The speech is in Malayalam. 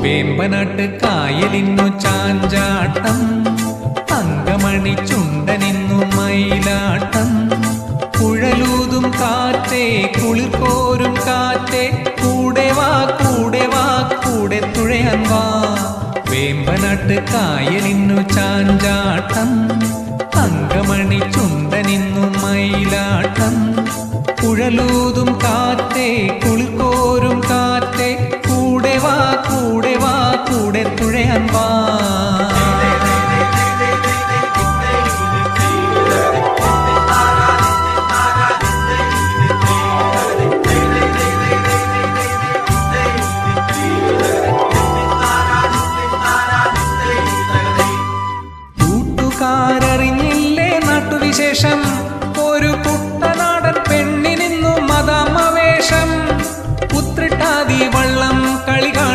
വേമ്പനാട്ട് കായലിന്നു ചാഞ്ചാട്ടം, തങ്കമണി ചുണ്ടനിന്നു മയിലാട്ടം. കുഴലൂതും കാറ്റേ കുളിർക്കോരും കാറ്റേ, കൂടെ വാ കൂടെ വാ കൂടെ തുഴയാൻ വാ. വേമ്പനാട്ട് കായലിന്നു ചാഞ്ചാട്ടം, തങ്കമണി ചുണ്ടനിന്നു മയിലാട്ടം. കുഴലൂതും കാറ്റേ